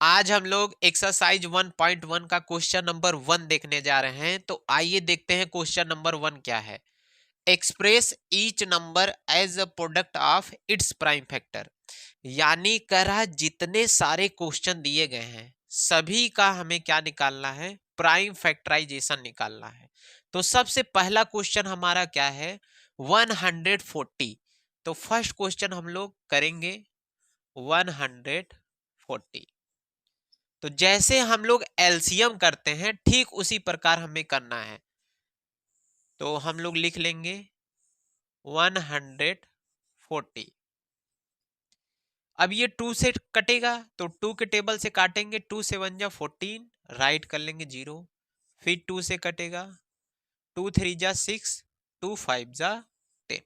आज हम लोग एक्सरसाइज 1.1 का क्वेश्चन नंबर 1 देखने जा रहे हैं। तो आइए देखते हैं क्वेश्चन नंबर 1 क्या है। Express each number as a product of its prime factor. यानी कह रहा जितने सारे क्वेश्चन दिए गए हैं सभी का हमें क्या निकालना है, प्राइम फैक्टराइजेशन निकालना है। तो सबसे पहला क्वेश्चन हमारा क्या है, 140। तो फर्स्ट क्वेश्चन हम लोग करेंगे 140। तो जैसे हम लोग एलसीएम करते हैं ठीक उसी प्रकार हमें करना है। तो हम लोग लिख लेंगे 140। अब ये 2 से कटेगा तो 2 के टेबल से काटेंगे, 2 से 1 जा 14, राइट कर लेंगे 0। फिर 2 से कटेगा, 2 3 जा 6, 2 5 जा 10।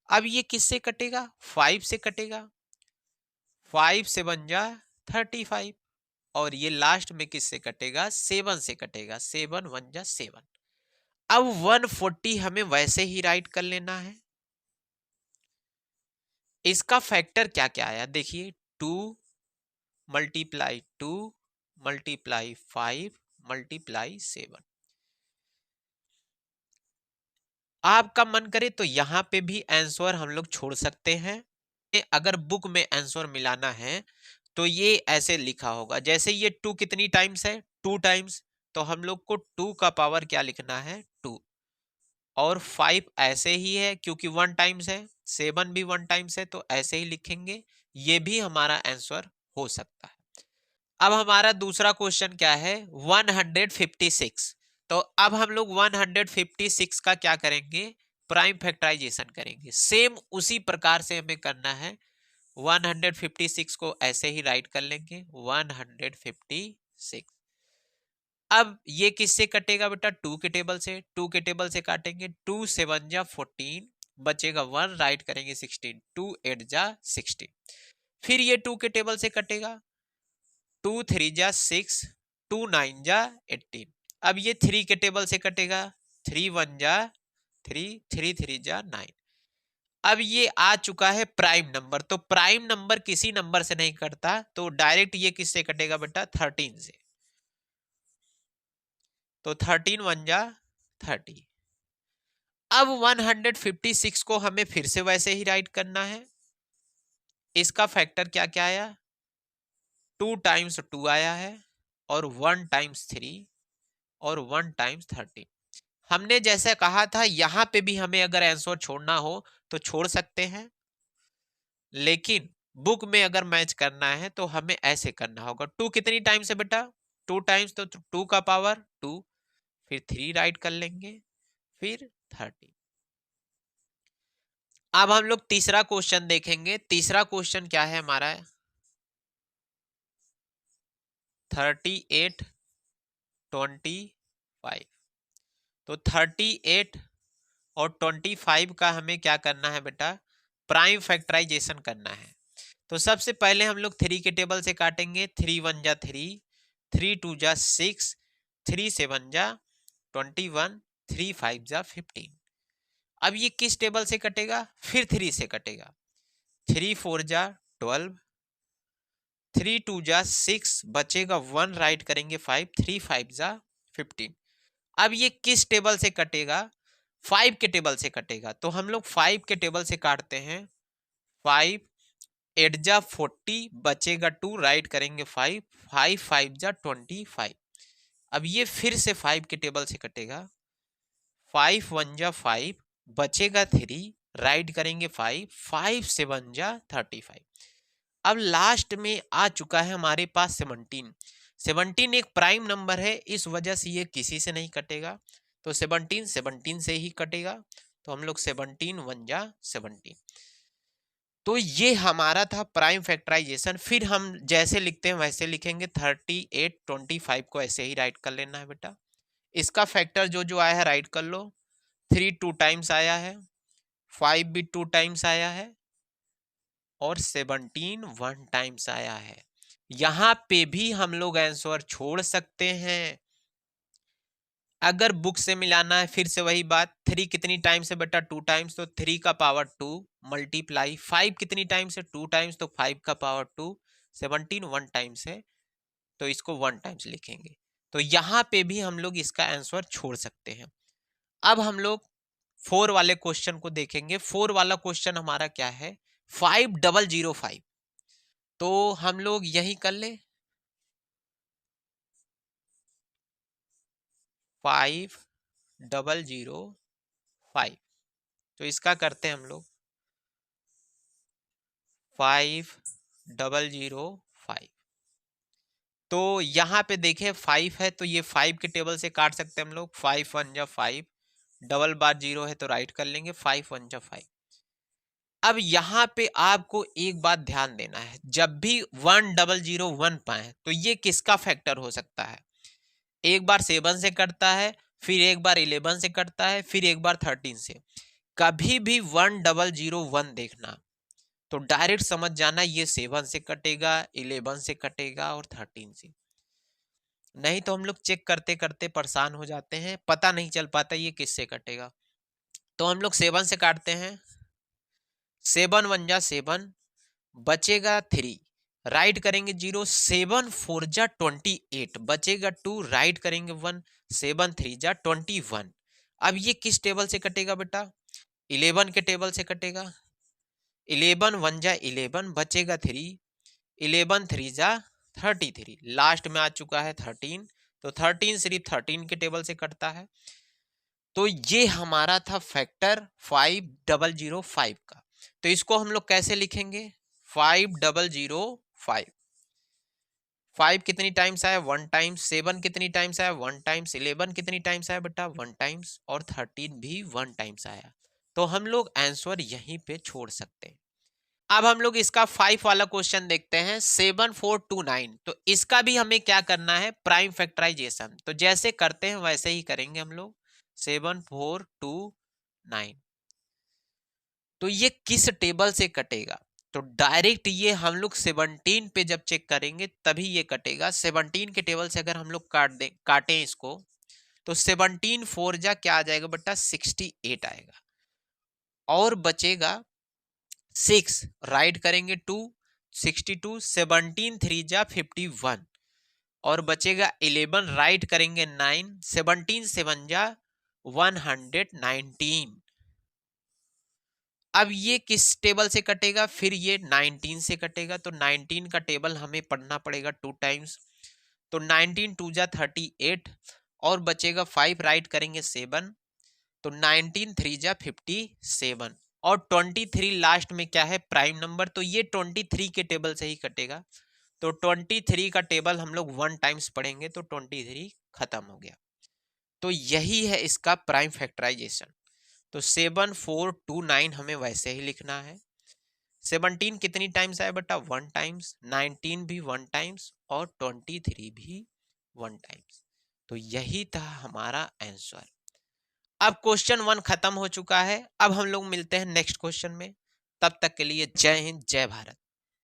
अब ये किससे कटेगा, 5 से कटेगा, 5 से 1 जा 35। और ये लास्ट में किससे कटेगा, 7 से कटेगा, 7 1 जा 7। अब 140 हमें वैसे ही राइट कर लेना है। इसका फैक्टर क्या क्या आया देखिए, 2 मल्टीप्लाई 2 मल्टीप्लाई 5 मल्टीप्लाई 7। आपका मन करे तो यहां पे भी आंसर हम लोग छोड़ सकते हैं। अगर बुक में आंसर मिलाना है तो ये ऐसे लिखा होगा, जैसे ये 2 कितनी टाइम्स है, 2 टाइम्स। तो हम लोग को 2 का पावर क्या लिखना है, 2। और 5 ऐसे ही है क्योंकि 1 टाइम्स है, 7 भी 1 टाइम्स है, तो ऐसे ही लिखेंगे। ये भी हमारा आंसर हो सकता है। अब हमारा दूसरा क्वेश्चन क्या है, 156। तो अब हम लोग 156 का क्या करेंगे, प्राइम फैक्टराइजेशन करेंगे। सेम उसी प्रकार से हमें करना है। 156 को ऐसे ही राइट कर लेंगे 156। अब ये किससे कटेगा बेटा, 2 के टेबल से, 2 के टेबल से काटेंगे, 2 से 1 जा 14, बचेगा 1, राइट करेंगे 16, 2 8 जा 16। फिर ये 2 के टेबल से कटेगा, 2 3 जा 6, 2 9 जा 18। अब ये 3 के टेबल से कटेगा, 3 1 जा 3, 3 3 जा 9। अब ये आ चुका है प्राइम नंबर। तो प्राइम नंबर किसी नंबर से नहीं कटता, तो डायरेक्ट ये किससे कटेगा बेटा, 13 से। तो 13 1 जा 30। अब 156 को हमें फिर से वैसे ही राइट करना है। इसका फैक्टर क्या क्या आया, 2 टाइम्स 2 आया है, और 1 टाइम्स 3, और 1 टाइम्स 13। हमने जैसे कहा था यहां पे भी हमें अगर आंसर छोड़ना हो तो छोड़ सकते हैं, लेकिन बुक में अगर मैच करना है तो हमें ऐसे करना होगा। 2 कितनी टाइम्स है बेटा, 2 टाइम्स, तो 2 का पावर 2, फिर 3 राइट कर लेंगे, फिर 30। अब हम लोग तीसरा क्वेश्चन देखेंगे। तीसरा क्वेश्चन क्या है हमारा, 38 25। तो 38 और 25 का हमें क्या करना है बेटा, प्राइम फैक्टराइजेशन करना है। तो सबसे पहले हम लोग 3 के टेबल से काटेंगे, 3 1 जा 3, 3 2 जा 6, 3 7 जा 21, 3 5 जा 15। अब ये किस टेबल से कटेगा, फिर 3 से कटेगा, 3 4 जा 12, 3 2 जा 6, बचेगा 1, राइट करेंगे 5, 3 5 जा 15। अब ये किस टेबल से कटेगा, 5 के टेबल से कटेगा। तो हम लोग 5 के टेबल से काटते हैं, 5 8 जा 40, बचेगा 2, राइट करेंगे 5, 5 5 जा 25। अब ये फिर से 5 के टेबल से कटेगा, 5 1 जा 5, बचेगा 3, राइट करेंगे 5, 5 7 जा 35। अब लास्ट में आ चुका है हमारे पास 17। 17 एक प्राइम नंबर है, इस वजह से ये किसी से नहीं कटेगा। तो 17 17 से ही कटेगा। तो हम लोग 17 1 जा 17। तो ये हमारा था प्राइम फैक्टराइजेशन। फिर हम जैसे लिखते हैं वैसे लिखेंगे, 38 25 को ऐसे ही राइट कर लेना है बेटा। इसका फैक्टर जो जो आया है राइट कर लो। 3 2 टाइम्स आया है, 5 भी 2 टाइम्स आया है, और 17 1 टाइम्स आया है। यहां पे भी हम लोग आंसर छोड़ सकते हैं। अगर बुक से मिलाना है, फिर से वही बात, 3 कितनी टाइम्स है बेटा, 2 टाइम्स, तो 3 का पावर 2 मल्टीप्लाई 5 कितनी टाइम्स है, 2 टाइम्स, तो 5 का पावर 2, 17 1 टाइम्स है, तो इसको 1 टाइम्स लिखेंगे। तो यहाँ पे भी हम लोग इसका आंसर छोड़ सकते हैं। अब हम लोग 4 वाले क्वेश्चन को देखेंगे। 4 वाला क्वेश्चन हमारा क्या है, 5005। तो हम लोग यही कर ले, 5005। तो इसका करते हैं हम लोग 5005। तो यहाँ पे देखें 5 है तो ये 5 के टेबल से काट सकते हैं हम लोग। 5 1 जा 5, डबल बार 0 है तो राइट कर लेंगे, 5 1 जा 5। अब यहाँ पे आपको एक बात ध्यान देना है, जब भी 1001 पाए तो ये किसका फैक्टर हो सकता है। एक बार 7 से कटता है, फिर एक बार 11 से कटता है, फिर एक बार 13 से। कभी भी 1001 देखना तो डायरेक्ट समझ जाना ये 7 से कटेगा, 11 से कटेगा और 13 से। नहीं तो हम लोग चेक करते करते परेशान हो जाते हैं, पता नहीं चल पाता ये किससे कटेगा। तो हम लोग 7 से काटते हैं, 7 1 जा 7, बचेगा 3, राइट करेंगे 0, 7 4 जा 28, बचेगा 2, राइट करेंगे 1, 7 3 जा 21। अब ये किस टेबल से कटेगा बेटा, 11 के टेबल से कटेगा। 11 1 जा 11, बचेगा 3, 11 3 जा 33, लास्ट में आ चुका है 13, तो 13 सिर्फ 13 के टेबल से कटता है। तो ये हमारा था फैक्टर 5005 का। तो इसको हम लोग कैसे लिखेंगे, 5005। 5 कितनी टाइम्स आया, 1 टाइम्स। 7 कितनी टाइम्स आया, 1 टाइम्स। 11 कितनी टाइम्स आया बेटा, 1 टाइम्स। और 13 भी 1 टाइम्स आया। तो हम लोग आंसर यहीं पे छोड़ सकते हैं। अब हम लोग इसका 5 वाला क्वेश्चन देखते हैं, 7429। तो इसका भी हमें क्या करना है, प्राइम फैक्टराइजेशन। तो जैसे करते हैं वैसे ही करेंगे हम लोग। 7429 तो ये किस टेबल से कटेगा, तो डायरेक्ट ये हम लोग 17 पे जब चेक करेंगे तभी ये कटेगा। 17 के टेबल से अगर हम लोग काटें इसको, तो 17 4 जा क्या आ जाएगा बेटा, 68 आएगा। और बचेगा 6, राइट करेंगे 2, 62, 17 3 जा 51, और बचेगा 11, राइट करेंगे 9, 17 7 जा 119। अब ये किस टेबल से कटेगा, फिर ये 19 से कटेगा। तो 19 का टेबल हमें पढ़ना पड़ेगा 2 टाइम्स। तो 19 2 जा 38, और बचेगा 5, राइट करेंगे 7, तो 19 3 जा 57, और 23 लास्ट में क्या है, प्राइम नंबर। तो ये 23 के टेबल से ही कटेगा। तो 23 का टेबल हम लोग 1 टाइम्स पढ़ेंगे तो 23 खत्म हो गया। तो यही है इसका प्राइम फैक्टराइजेशन। तो 7429 हमें वैसे ही लिखना है। 17 कितनी टाइम्स आया बेटा, 1 टाइम्स। 19 भी 1 टाइम्स, और 23 भी 1 टाइम्स। तो यही था हमारा आंसर। अब क्वेश्चन 1 खत्म हो चुका है। अब हम लोग मिलते हैं नेक्स्ट क्वेश्चन में। तब तक के लिए जय हिंद, जय भारत।